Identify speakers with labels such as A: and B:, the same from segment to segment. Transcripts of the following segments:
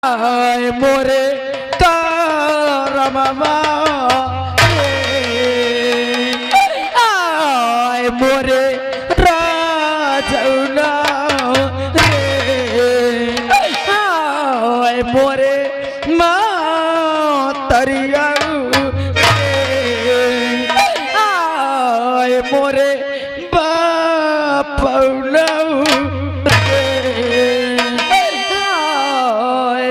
A: आय मोरे करमवा आय मोरे राजौना आय मोरे मातरिया आय मोरे बापौना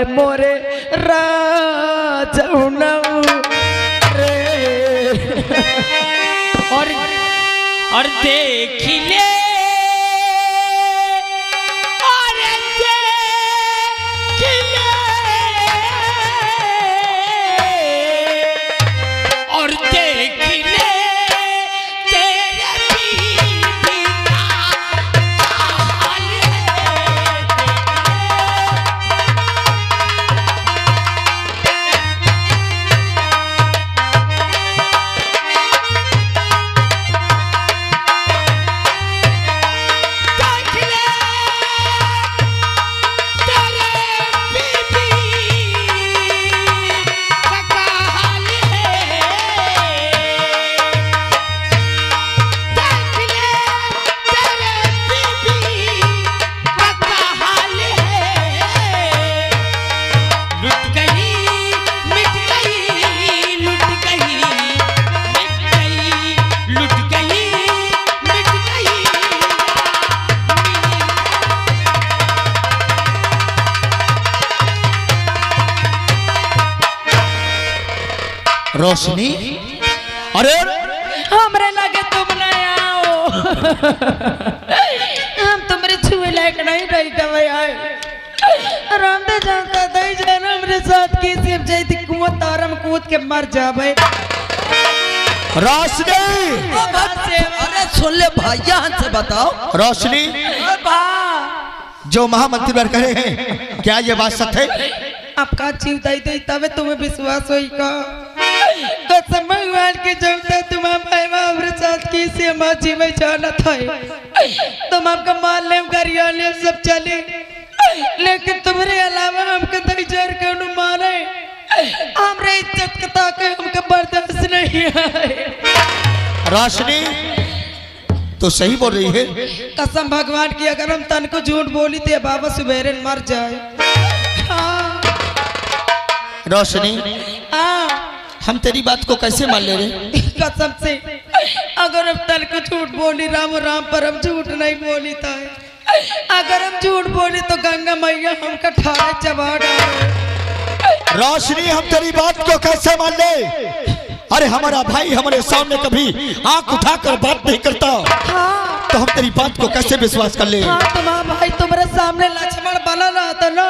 A: मोरे राजौनऊ रे
B: और देख ले और देख ले और देख ले तेरे बीबी का हाल
C: रोशनी। अरे
A: हमरे लगे तुम नहीं आओ हम तुम्हारे छुए लायक नहीं रही कभी आए रामदे जानता दई जान हमरे साथ की सिर्फ जाती कुआं तारम कूद के मर जावे
C: रोशनी।
D: अरे सुन ले भैया से बताओ
C: रोशनी, जो महामंत्री वर करे हैं क्या ये बात सच है?
A: आपका जीव दई दई तबे तुम्हें विश्वास होई का कसम भगवान के जमता तुम हमरे साथ की से मां जीवे जाना था तुम आपका मान ले गरिया ले सब चले लेकिन तुम्हारे अलावा हमके दई जर के नु मारे हमरे इज्जत के ताके हमके बर्दाश्त नहीं है।
C: रोशनी तो सही बोल रही है।
A: कसम भगवान की अगर हम तन को झूठ बोली थे बाबा सुबेरे मर जाए। हाँ
C: रोशनी,
A: हाँ
C: हम तेरी बात को कैसे मान ले रहे?
A: कसम से अगर हम तन को झूठ बोली राम राम पर हम झूठ नहीं बोली था अगर हम झूठ बोली तो गंगा मैया हमका ठाए चबा डाले।
C: रोशनी, हम तेरी बात को कैसे मान ले? अरे हमारा भाई हमारे सामने कभी आंख उठाकर बात नहीं करता।
A: हाँ
C: तो हम तेरी बात को कैसे विश्वास कर ले?
A: हाँ तुम्हारा भाई तुम्हारे सामने लक्ष्मण बना रहा था ना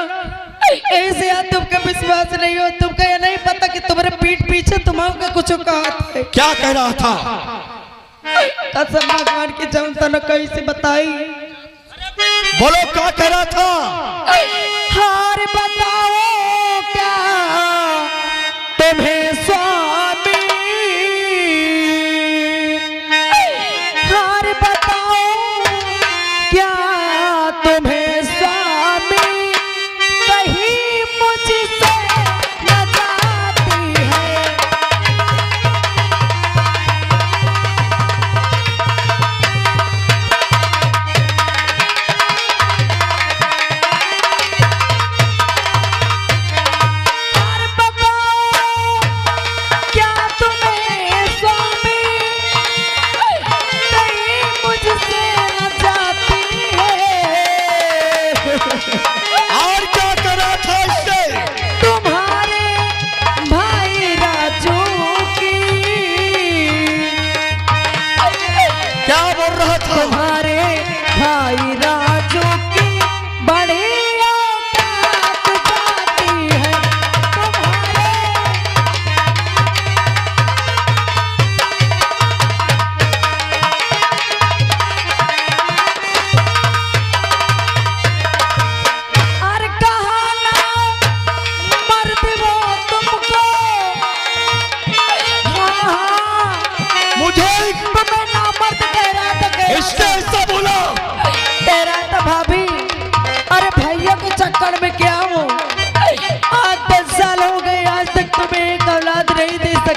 A: ऐसे यार तुमका विश्वास नहीं हो तुमका ये नहीं पता कि तुम्हारे पीठ पीछे तुम्हारा कुछ कहा था।
C: क्या कह रहा था?
A: कसम भगवान की जनता ने कैसे बताई
C: बोलो क्या कह रहा था?
A: हार बताओ क्या तुम्हें स्वामी हार बताओ क्या तुम्हें स्वामी कहीं मुझसे न जाती है।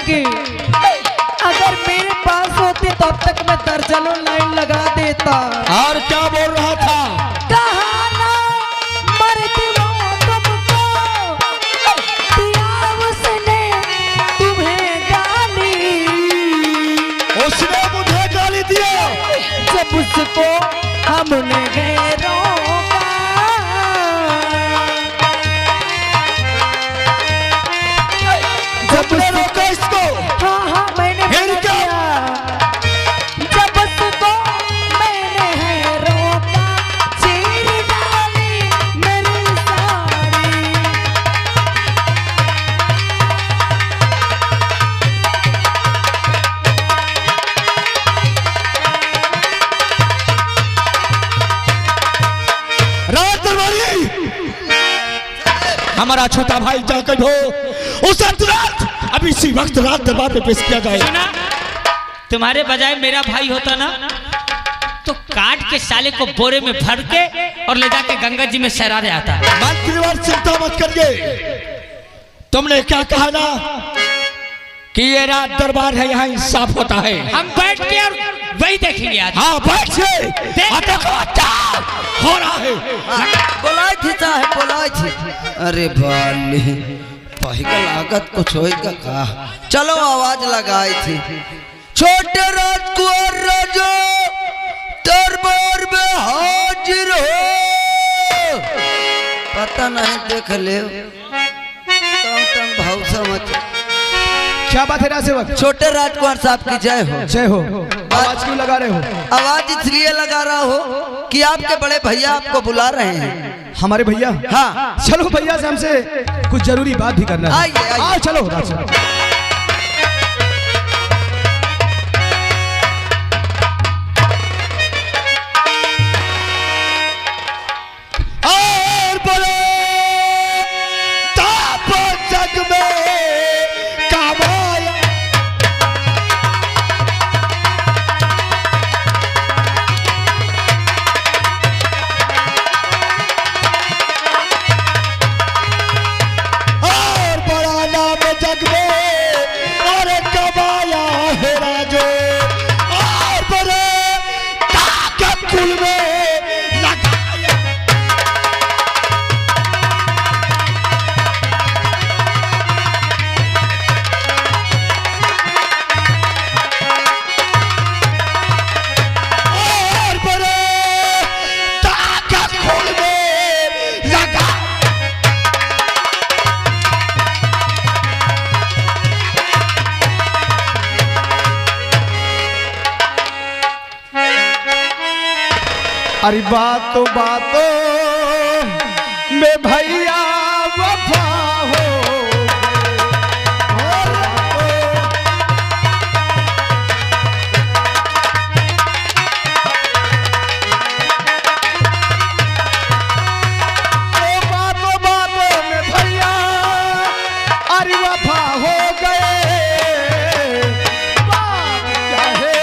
A: सके। अगर मेरे पास होते तो अब तक मैं दर्जनों लाइन लगा देता।
C: और क्या बोल रहा था?
A: कहा ना मरती हो तुमको, दिया उसने तुम्हें गाली।
C: उसने मुझे गाली दिया
A: जब उसको हमने गैरों
C: तुमने रोका इसको।
A: हाँ हाँ मैंने
C: फिर क्या?
A: जब उसको मैंने है रोका, चीर डाली मेरी साड़ी।
C: रात दरबारी हमारा छोटा भाई जाकर हो उसे तुरंत अभी इसी वक्त रात दरबार में पेश किया जाए।
B: सुना, तुम्हारे बजाय मेरा भाई होता ना तो काट के साले को बोरे में भर के और ले जाके गंगा जी में सहराने आता।
C: मंत्रीवार चिंता मत करिए। तुमने क्या कहा ना कि ये रात दरबार है, यहाँ इंसाफ होता है।
B: हम बैठ के और वही देखेंगे आज।
C: हाँ बैठिए, देखो क्या हो रहा है।
D: बोलाई थी साहब, बोलाई थी। अरे बाली पहिका लागत कुछ होएगा का। चलो आवाज लगाई थी। छोटे राजकुमार राजो दरबार में हाजिर हो। पता नहीं देख ले भाव समझ।
E: क्या बात है राजसेवक?
D: छोटे राजकुमार साहब की जय हो।
E: जय हो। आवाज क्यों लगा रहे हो?
D: आवाज इसलिए लगा रहा हो कि आपके बड़े भैया आपको बुला रहे हैं।
E: हमारे भैया?
D: हाँ।
E: चलो भैया से हमसे कुछ जरूरी बात भी करना है।
D: आइए, आइए।
E: आओ चलो राजसेवक।
C: और बोलो ताप जग में कामाया। और बड़ा नाम जग में और कमाया है राजो। और बड़े ताकत कुल में लगाया। और बड़े ताकत कुल में लगा।
E: अरे बातों बातों में भैया वफा हो गए। बातों बातों में भैया अरे वफा हो गए। बात क्या है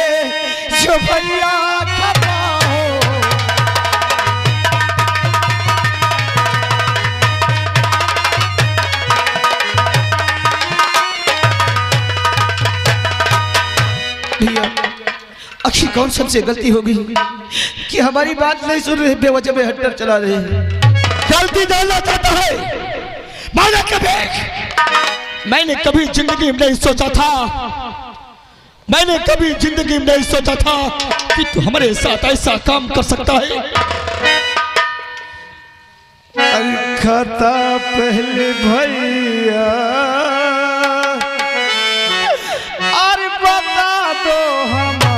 E: जो भैया खफा हो। भैया आखिर कौन सबसे गलती होगी कि हमारी बात नहीं सुन रहे, बेवजह में हट्टर चला रहे हैं।
C: गलती डालना चाहता है। मैंने कभी जिंदगी में नहीं सोचा था, मैंने कभी जिंदगी में नहीं सोचा था कि तू हमारे साथ ऐसा काम कर सकता है।
E: खता पहले भैया अरे बता दो हमारी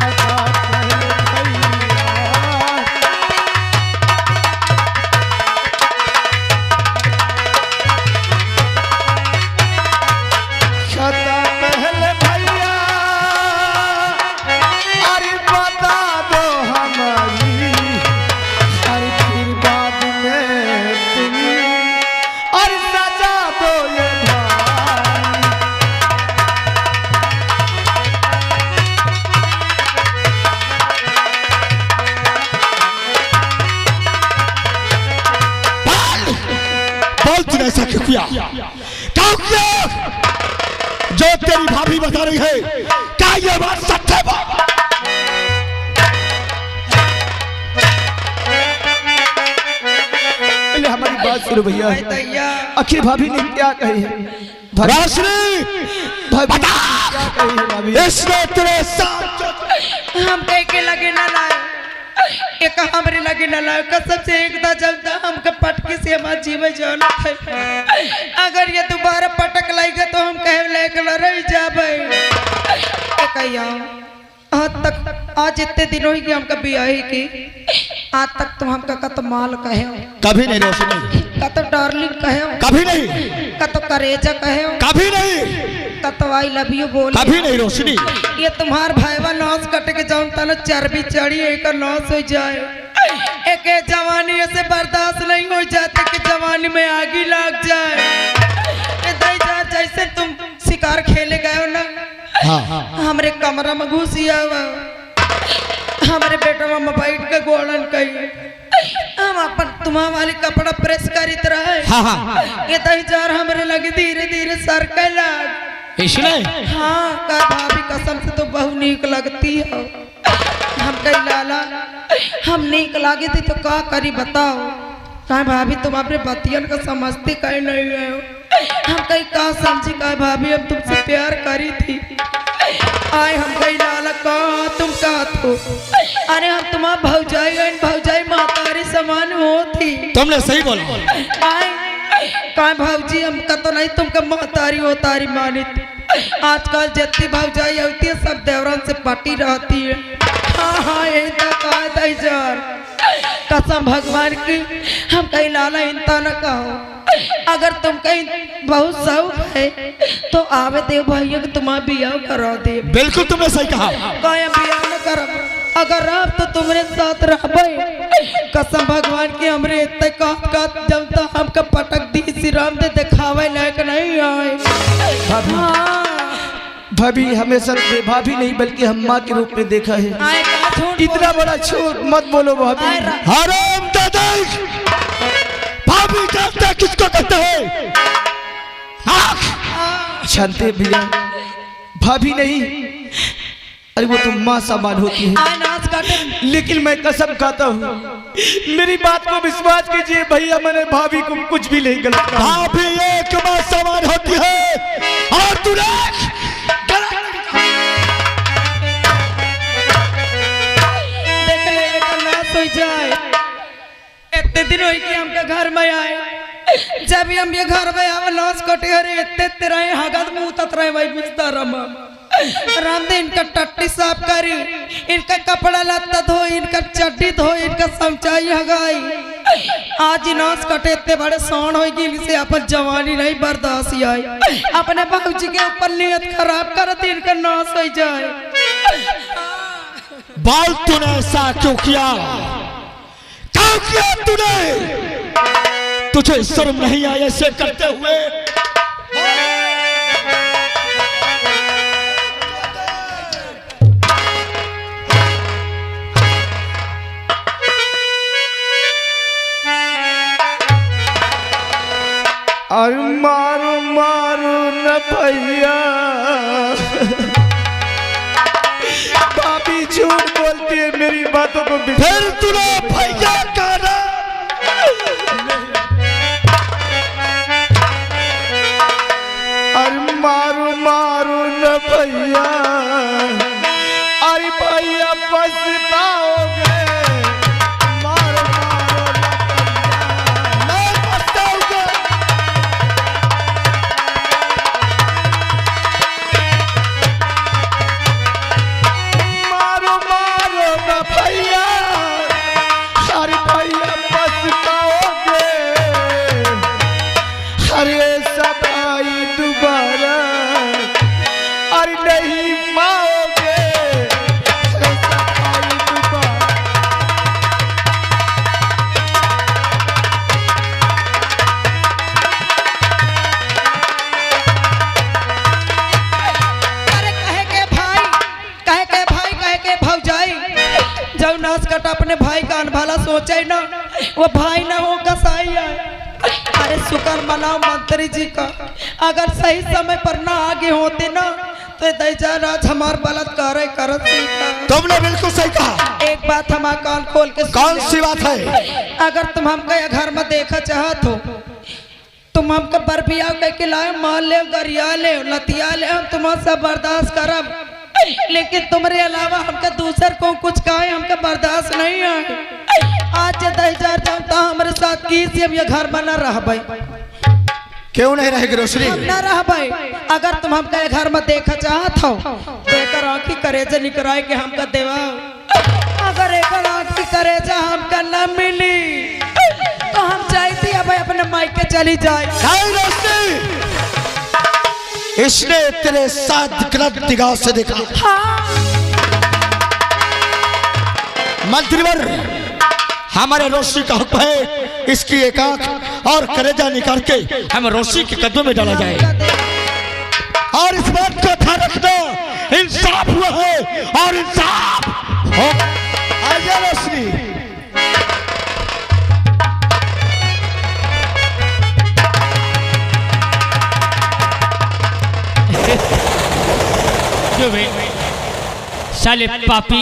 E: खता पहले भैया। खता पहले भैया अरे बता दो हमारी। अरे फिर बाद में तुम अरे
C: बोल तूने ऐसा क्यों किया? क्यों किया? जो तेरी भाभी बता रही है, क्या ये बात सच है?
E: पहले हमारी बात सुनो भैया।
A: दैया
E: आखिर भाभी ने क्या कही है?
C: रोशनी
E: भाभी ने क्या कही है भाभी?
C: इसने तेरे साथ
A: हम कह के लगे ना लाए, एक हमरे लगे ना लाए, कसम से एकदा चलता हमके पटके से हमार जीवन जाना है। अगर ये दोबारा पटक लाएगा तो हम कहे लेकर रह जाबे। एकैया आज तक, आज इतने दिन हो गए हमका बियाह की, आज तक तुम हमका कत माल कहे हो,
C: कभी नहीं रोशनी,
A: कत डार्लिंग कहे हो,
C: कभी नहीं,
A: कत करेजा कहे हो,
C: कभी नहीं,
A: कत आई लव यू बोल,
C: कभी नहीं रोशनी।
A: ये तुम्हार भाईवा नौस कट के जाऊं तना चर्बी चढ़ी एक नौस हो जाए। एक जवानी ऐसे बर्दाश्त नहीं हो जाती कि जवानी में आगी लग जाए। ये दई जा जैसे तुम शिकार खेले गए हो ना, हमरे कमरा में घुसिया हुआ, हमारे बेटा में बैठ के गोलन कही, हम अपन तुम्हारा वाली कपड़ा प्रेस करीत रहे। ये दई जार हमरे लगे धीरे धीरे सरके लग।
C: इसलिए
A: हाँ का भाभी कसम से तो बहुत नीक लगती है। हम कही लाला हम नीक लागे थी तो का करी बताओ? कहा भाभी तुम अपने बतियन का समझते कहीं नहीं है। हम कहीं का समझी, कहा भाभी हम तुमसे प्यार करी थी। आए हम कही लाला का तुम का तो, अरे हम तुम्हारा भौजाई मातारी समान होती।
C: तुमने सही बोला।
A: आए कहा भाजी हमका तो नहीं तुमका महतारी होतारी मानित। आजकल जितनी भौजाई होती है सब देवरन से पटी रहती है। हाँ यही तो कहा जार, कसम भगवान की हम कहीं लाला इंता न कहो। अगर तुम कहीं बहुत शौक है तो आवे देव भैया कि तुम्हारा बियाह करा दे।
C: बिल्कुल तुमने सही कहा।
A: कहीं बियाह न करब, अगर रह तो तुम्हारे साथ रहबे। कसम भगवान की हमरे इतने कात जब तक हमका पटक दी श्री राम दे दिखावे लायक नहीं आए।
E: भाभी भाभी हमेशा भाभी नहीं बल्कि हम माँ के रूप में देखा है।
A: आए का झूठ
E: इतना बड़ा झूठ मत बोलो भाभी।
C: हराम दादा, भाभी जानते हैं किसको कहते हैं?
E: जानते भैया, भाभी नहीं, अरे वो तो माँ समान होती है।
A: आए नाच काटे।
E: लेकिन मैं कसम खाता हूँ, मेरी बात को विश्वास कीजिए भैया, मैंने भाभी को कुछ भी नहीं गलत कहा।
C: भाभी एक माँ समान होती है और तूने
A: देख ले एक नाच हो जाए। इतने दिन हो कि हमके घर में आए, जब भी हम ये घर में आवे लॉस कटे हरे इतने तेरा हगत मुंह तत रहे भाई बिस्तर राम दे इनका टट्टी साफ करी, इनका कपड़ा लत्ता धो, इनका चड्डी धो, इनका समचाई हगाई। आज नाच कटे इतने बड़े सौन हो गई से अपन जवानी नहीं बर्दाश्त आई। अपने बाबूजी के ऊपर नियत खराब कर दी, इनका नाश हो जाए।
C: बाल तूने ऐसा क्यों किया? क्यों किया तूने? तुझे शर्म नहीं आया ऐसे करते हुए?
E: अरे मारो मारो न भैया, भाभी झूठ बोलती है, मेरी बातों को
C: फिर तूने भैया कहा?
E: अरे मारो मारो न भैया, अरे भैया पछताओगे। मारो मारो न भैया, नहीं पछताओगे। मारो मारो न भैया, अरे भैया पछताओगे। अरे सब आई दोबारा, अरे नहीं पाओगे। अरे सब आई दोबारा।
A: अरे कहे के भौजाई जब नाच कटा अपने भाई का अनभाला सोचे ना, वो भाई ना वो कसाई है। अरे शुक्र मनाओ मंत्री जी का। अगर सही समय पर ना आगे होते ना तो दैजा राज हमार बलात्कार करत सीता।
C: तुमने बिल्कुल सही कहा।
A: एक बात हमारा कान खोल के सुन
C: कौन
A: ले।
C: सी बात है?
A: अगर तुम हमका ये घर में देखा चाहत हो, तुम हमका बरबिया कह के लाए, मार ले, गरिया ले, लतिया ले, हम तुम्हारा सब बर्दाश्त करब, लेकिन तुम्हारे अलावा हमका दूसर को कुछ कहे हमका बर्दाश्त नहीं है। आज 10,000 जनता हमारे साथ की से हम ये घर में न रह भाई।
C: क्यों नहीं रहेगी रोशनी?
A: हम न रह भाई। अगर तुम हमका ये घर में देखा चाहत हो तो एक आँखी करेजा निकराए के हमका देवा। अगर एक आँखी करेजा हमका न मिली तो हम चाहती अब अपने मायके चली जाए।
C: नहीं रोशनी, इसने तेरे साथ गलत निगाह से देखा। मंत्रीवर, हमारे रोशनी का हुक्म है, इसकी एक आंख और कलेजा निकाल के हम रोशनी के कदमों में डाला जाए। और इस बात का ध्यान रखना, इंसाफ हुआ है और इंसाफ हो। आजा रोशनी।
B: क्यों बे साले पापी,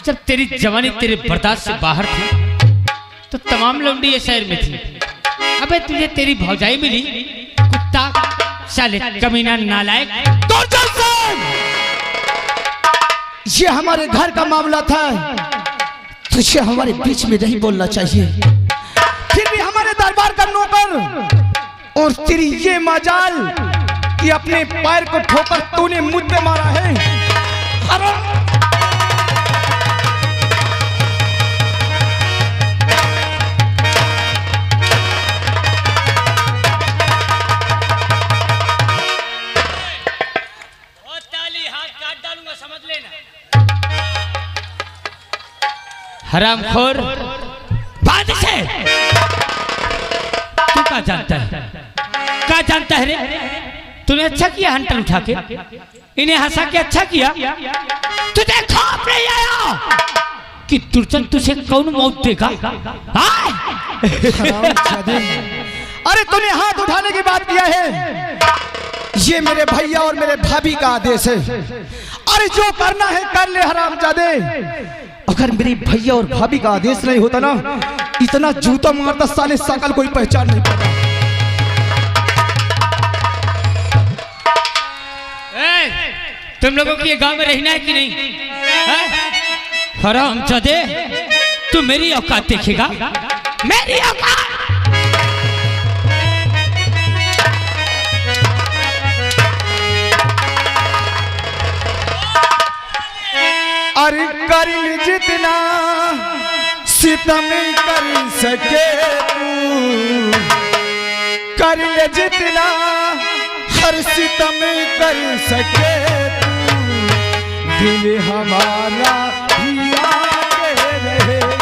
B: जब तेरी जवानी तेरे बर्दाश्त से बाहर थी तो तमाम लौंडी ये शहर में थी। अबे तुझे तेरी भौजाई मिली, कुत्ता साले कमीना नालायक।
C: तो जैसे
E: ये हमारे घर का मामला था, तुझे हमारे बीच में नहीं बोलना चाहिए। फिर भी हमारे दरबार का नौकर और तेरी ये मजाल कि अपने पैर को ठोकर तूने मुझ पे मारा है। अरे
B: हरामखोर बादिश है। तू क्या जानता है, क्या जानता है रे? तूने अच्छा किया हंटर उठा के इन्हें हंसा के, अच्छा किया। तुझे खौफ नहीं आया कि दुर्जन तुझे कौन मौत देगा?
E: अरे तूने हाथ उठाने की बात किया है, ये मेरे भैया और मेरे भाभी का आदेश है। अरे जो करना है कर ले हरामजादे। अगर मेरे भैया और भाभी का आदेश नहीं होता ना, इतना जूता मारता साले सकल कोई पहचान नहीं पाता।
B: तुम लोगों को ये गांव में रहना है कि नहीं? हरामजादे, तू मेरी औकात देखेगा, मेरी औकात।
E: अरे कर जितना सितम कर सके तू, कर ले जितना हर सितम कर सके तू, दिल हमारा भी आगे रहेगा।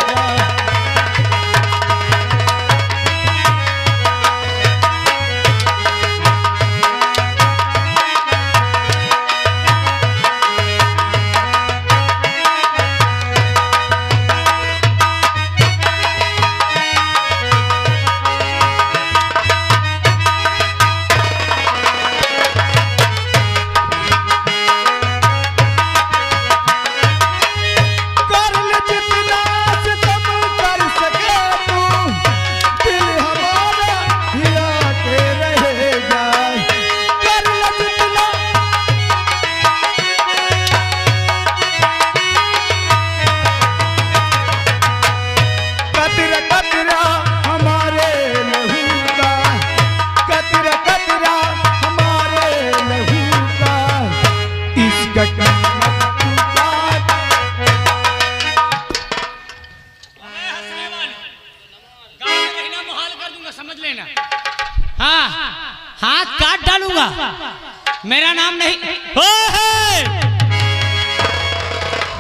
B: मेरा नाम नहीं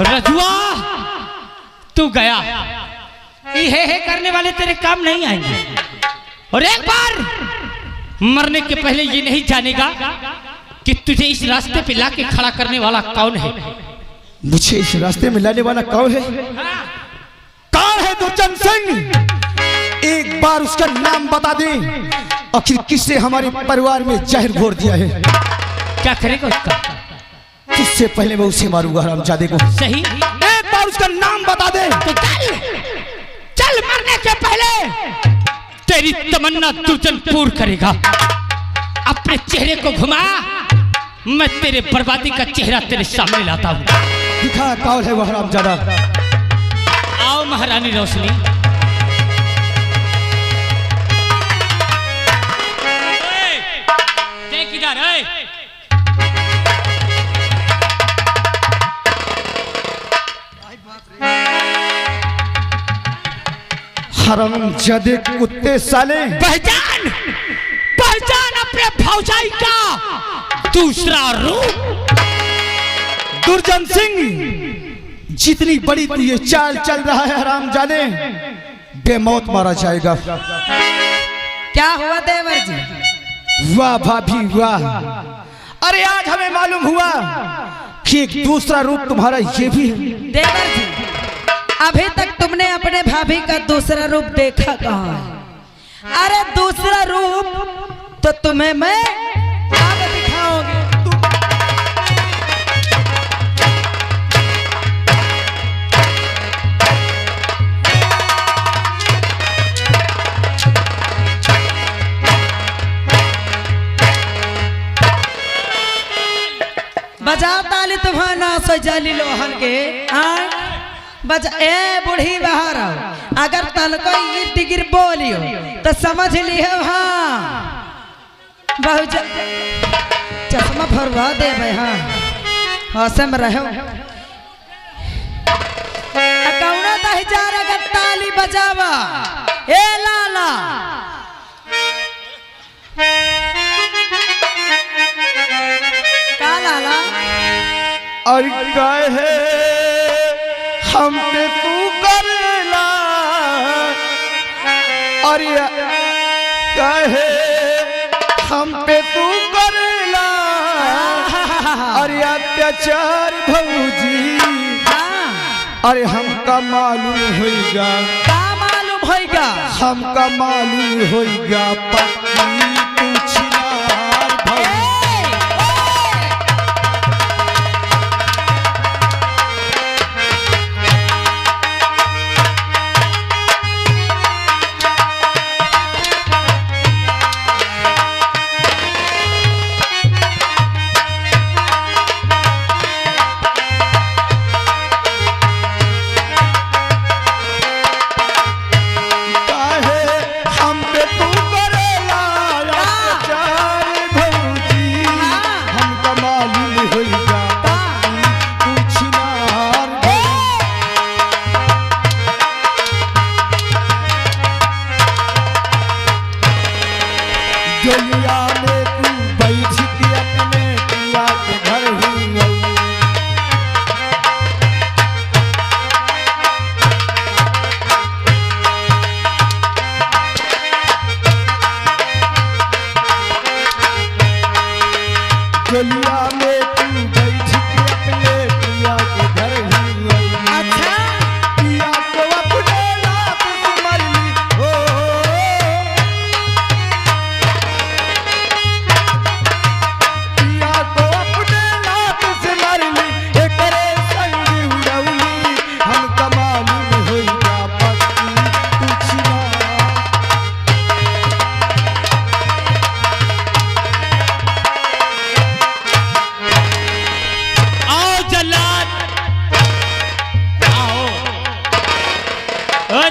B: रजुआ, तू गया। ये करने वाले तेरे काम नहीं आएंगे। और एक बार मरने के पहले ये नहीं जानेगा कि तुझे इस रास्ते पे लाके खड़ा करने वाला कौन है।
E: मुझे इस रास्ते में लाने वाला कौन है? कौन है दुर्जन सिंह? एक बार उसका नाम बता दे, आखिर किससे हमारे परिवार में जहर घोर दिया है।
B: क्या करेगा उसका?
E: तुझसे पहले मैं उसे मारूंगा हरामजादे को।
B: सही,
E: एक बार उसका नाम बता दे।
B: तो चल चल, मरने के पहले तेरी तमन्ना दुर्जन पूर्ण करेगा। अपने चेहरे को घुमा, मैं तेरे बर्बादी का चेहरा तेरे सामने लाता हूँ।
E: दिखा कौन है वो हरामजादा।
B: आओ महारानी रोशनी। देख इधर है।
E: हरामजादे कुत्ते साले,
B: पहचान पहचान अपने भौजाई का दूसरा रूप।
E: दुर्जन सिंह, जितनी बड़ी तू ये चाल चल रहा है हरामजादे, बेमौत मारा जाएगा।
A: क्या हुआ देवर जी?
E: वाह भाभी वाह, अरे आज हमें मालूम हुआ कि एक दूसरा रूप तुम्हारा ये भी है।
A: देवर जी, अभी तक तुमने अपने भाभी का दूसरा रूप देखा कहाँ है? अरे दूसरा रूप तो तुम्हें मैं अब दिखाऊंगी। बजाओ ताली तुम्हारा नाश हो जाली लोहन के। बजा ए बूढ़ी बाहर आओ। अगर तनको इर्द गिर बोलियो तो समझ लियो। हाँ बहुत चश्मा भरवा दे भाई। हाँ हौसम रहो। कौना दही जा रहा ताली बजावा। ए लाला का लाला?
E: और कहे हम पे तू करेला, और कहे हम पे तू करेला, और अत्याचार भौजी। अरे हमका मालूम होगा,
A: का मालूम होगा?
E: हमका मालूम होगा पक्की तू छिनार भौजी।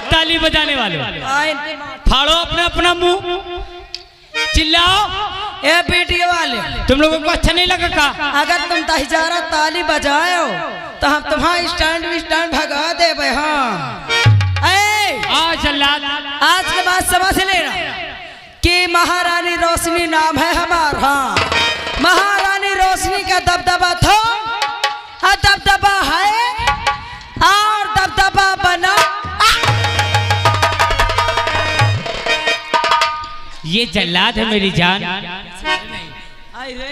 B: ताली बजाने वाले फाड़ो अपना अपना मुंह, चिल्लाओ।
A: ए वीडियो वाले,
B: तुम लोगों को अच्छा नहीं लगा का?
A: अगर तुम तहिजारा ताली बजाओ तो हम तुम्हारा स्टैंड भगा दे। हाँ आज के बाद समझ लेना कि महारानी रोशनी नाम है हमारा। हाँ महारानी रोशनी का दबदबा था, दबदबा है और दबदबा बना।
B: ये जल्लाद है मेरी जान।